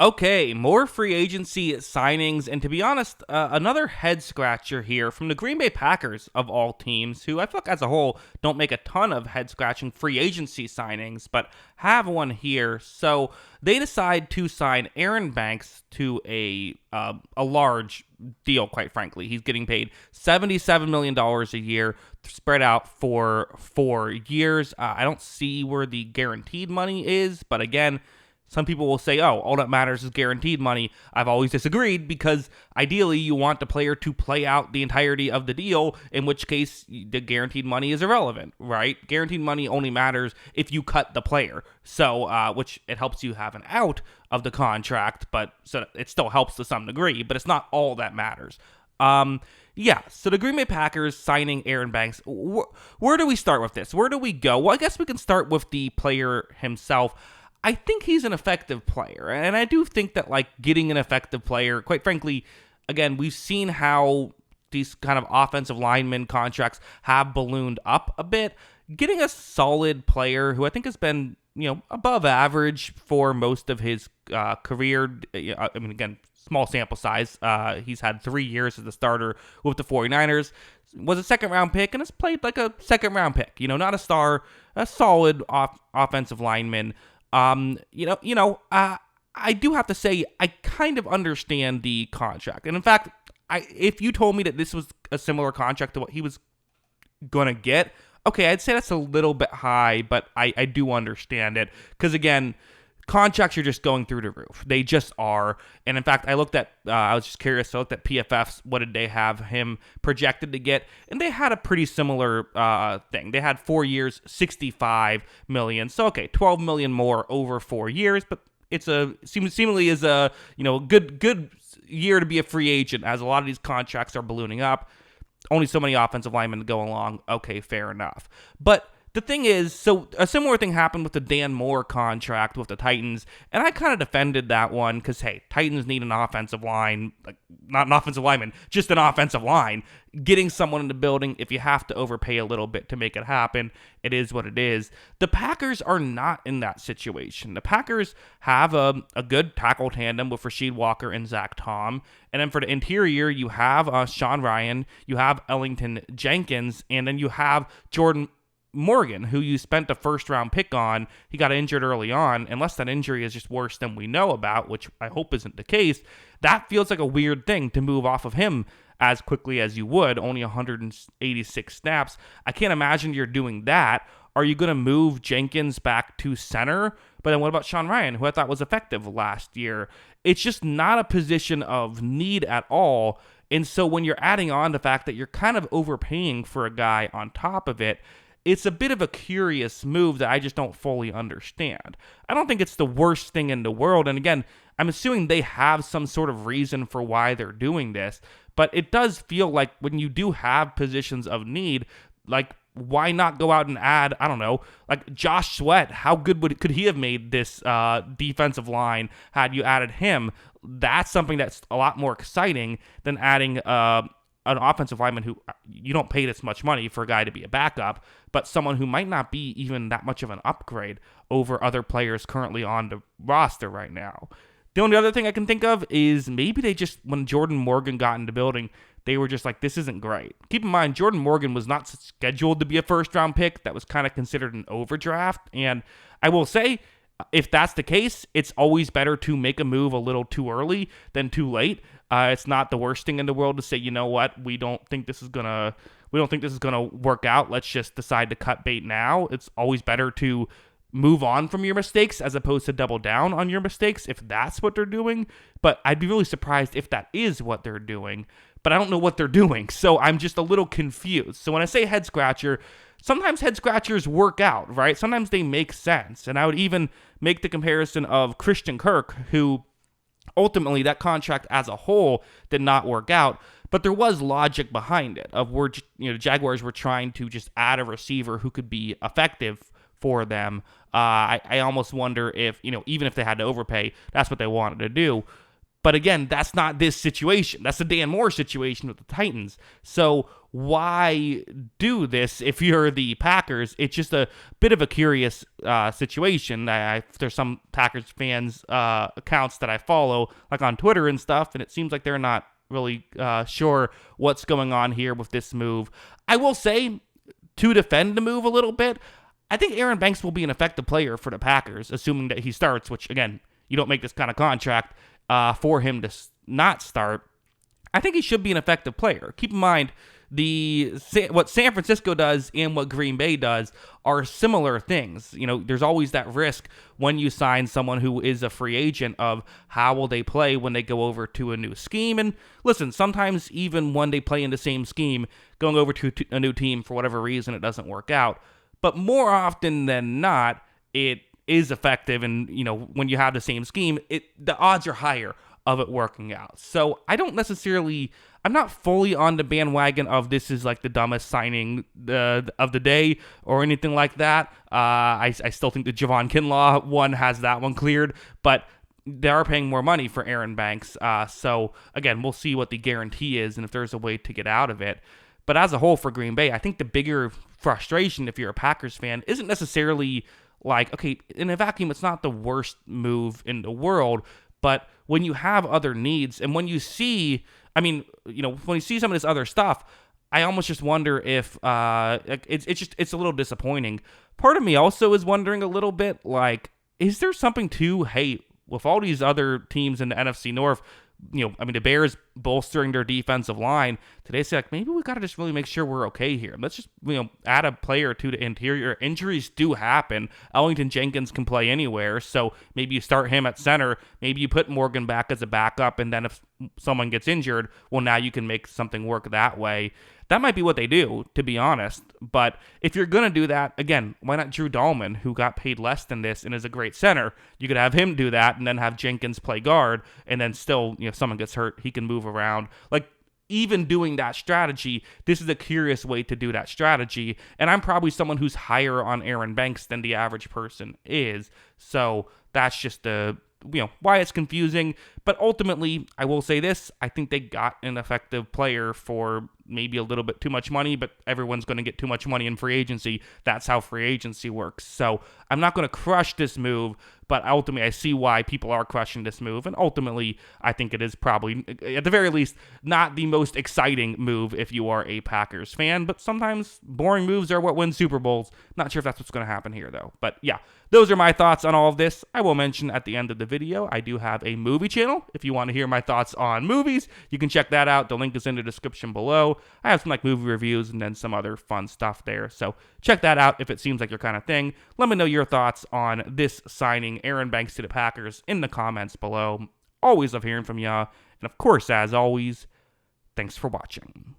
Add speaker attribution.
Speaker 1: Okay, more free agency signings, and to be honest, another head scratcher here from the Green Bay Packers of all teams, who I feel like as a whole don't make a ton of head scratching free agency signings, but have one here. So they decide to sign Aaron Banks to a large deal. Quite frankly, he's getting paid $77 million a year, spread out for 4 years. I don't see where the guaranteed money is, but again, some people will say, oh, all that matters is guaranteed money. I've always disagreed because ideally you want the player to play out the entirety of the deal, in which case the guaranteed money is irrelevant, right? Guaranteed money only matters if you cut the player. So, which it helps you have an out of the contract, but so it still helps to some degree, but it's not all that matters. Yeah, so the Green Bay Packers signing Aaron Banks. Where do we start with this? Where do we go? Well, I guess we can start with the player himself. I think he's an effective player, and I do think that, like, getting an effective player, quite frankly, again, we've seen how these kind of offensive lineman contracts have ballooned up a bit. Getting a solid player who I think has been, above average for most of his career. I mean, again, small sample size. He's had 3 years as a starter with the 49ers. Was a second-round pick and has played like a second-round pick. Not a star, a solid offensive lineman. I do have to say I kind of understand the contract. And in fact, if you told me that this was a similar contract to what he was going to get, okay, I'd say that's a little bit high, but I do understand it. Because again, contracts are just going through the roof. They just are. And in fact, I was just curious, I looked at PFF's, what did they have him projected to get? And they had a pretty similar thing. They had 4 years, $65 million. So, okay, $12 million more over 4 years, but it's seemingly is a, good year to be a free agent, as a lot of these contracts are ballooning up. Only so many offensive linemen to go along. Okay, fair enough. But the thing is, so a similar thing happened with the Dan Moore contract with the Titans, and I kind of defended that one because, hey, Titans need an offensive line, like not an offensive lineman, just an offensive line. Getting someone in the building, if you have to overpay a little bit to make it happen, it is what it is. The Packers are not in that situation. The Packers have a good tackle tandem with Rasheed Walker and Zach Tom, and then for the interior, you have Sean Ryan, you have Ellington Jenkins, and then you have Jordan Morgan, who you spent a first-round pick on. He got injured early on. Unless that injury is just worse than we know about, which I hope isn't the case, that feels like a weird thing to move off of him as quickly as you would, only 186 snaps. I can't imagine you're doing that. Are you going to move Jenkins back to center? But then what about Sean Ryan, who I thought was effective last year? It's just not a position of need at all. And so when you're adding on the fact that you're kind of overpaying for a guy on top of it, it's a bit of a curious move that I just don't fully understand. I don't think it's the worst thing in the world. And again, I'm assuming they have some sort of reason for why they're doing this. But it does feel like when you do have positions of need, like, why not go out and add, I don't know, like Josh Sweat? How good could he have made this defensive line had you added him? That's something that's a lot more exciting than adding an offensive lineman who you don't pay this much money for a guy to be a backup, but someone who might not be even that much of an upgrade over other players currently on the roster right now. The only other thing I can think of is maybe they just, when Jordan Morgan got in the building, they were just like, this isn't great. Keep in mind, Jordan Morgan was not scheduled to be a first-round pick. That was kind of considered an overdraft. And I will say, if that's the case, it's always better to make a move a little too early than too late. It's not the worst thing in the world to say, you know what, we don't think this is gonna work out. Let's just decide to cut bait now. It's always better to move on from your mistakes as opposed to double down on your mistakes if that's what they're doing. But I'd be really surprised if that is what they're doing. But I don't know what they're doing, so I'm just a little confused. So when I say head scratcher, sometimes head scratchers work out, right? Sometimes they make sense. And I would even make the comparison of Christian Kirk, who ultimately that contract as a whole did not work out, but there was logic behind it of where Jaguars were trying to just add a receiver who could be effective for them. I almost wonder if, even if they had to overpay, that's what they wanted to do. But again, that's not this situation. That's the Dan Moore situation with the Titans. So why do this if you're the Packers? It's just a bit of a curious situation. There's some Packers fans accounts that I follow, like on Twitter and stuff, and it seems like they're not really sure what's going on here with this move. I will say, to defend the move a little bit, I think Aaron Banks will be an effective player for the Packers, assuming that he starts, which, again, you don't make this kind of contract for him to not start. I think he should be an effective player. Keep in mind, what San Francisco does and what Green Bay does are similar things. You know, there's always that risk when you sign someone who is a free agent of how will they play when they go over to a new scheme. And listen, sometimes even when they play in the same scheme, going over to a new team for whatever reason, it doesn't work out. But more often than not, it is effective. And, you know, when you have the same scheme, the odds are higher of it working out. So I'm not fully on the bandwagon of this is like the dumbest signing of the day or anything like that. I still think the Javon Kinlaw one has that one cleared, but they are paying more money for Aaron Banks. So again, we'll see what the guarantee is and if there's a way to get out of it. But as a whole for Green Bay, I think the bigger frustration if you're a Packers fan isn't necessarily like, okay, in a vacuum, it's not the worst move in the world, but when you have other needs and when you see, when you see some of this other stuff, I almost just wonder if it's a little disappointing. Part of me also is wondering a little bit, like, is there something to, hey, with all these other teams in the NFC North, the Bears bolstering their defensive line, today say, like, maybe we got to just really make sure we're okay here. Let's just, add a player or two to interior. Injuries do happen. Ellington Jenkins can play anywhere, so maybe you start him at center. Maybe you put Morgan back as a backup, and then if someone gets injured, well, now you can make something work that way. That might be what they do, to be honest. But if you're going to do that, again, why not Drew Dahlman, who got paid less than this and is a great center? You could have him do that and then have Jenkins play guard, and then still, if someone gets hurt, he can move around. Like, even doing that strategy, this is a curious way to do that strategy. And I'm probably someone who's higher on Aaron Banks than the average person is. So that's just why it's confusing. But ultimately, I will say this, I think they got an effective player for maybe a little bit too much money, but everyone's going to get too much money in free agency. That's how free agency works. So I'm not going to crush this move, but ultimately I see why people are crushing this move. And ultimately, I think it is probably, at the very least, not the most exciting move if you are a Packers fan. But sometimes boring moves are what win Super Bowls. Not sure if that's what's going to happen here, though. But yeah, those are my thoughts on all of this. I will mention at the end of the video, I do have a movie channel. If you want to hear my thoughts on movies, you can check that out. The link is in the description below. I have some movie reviews and then some other fun stuff there. So check that out if it seems like your kind of thing. Let me know your thoughts on this signing, Aaron Banks to the Packers, in the comments below. Always love hearing from ya. And of course, as always, thanks for watching.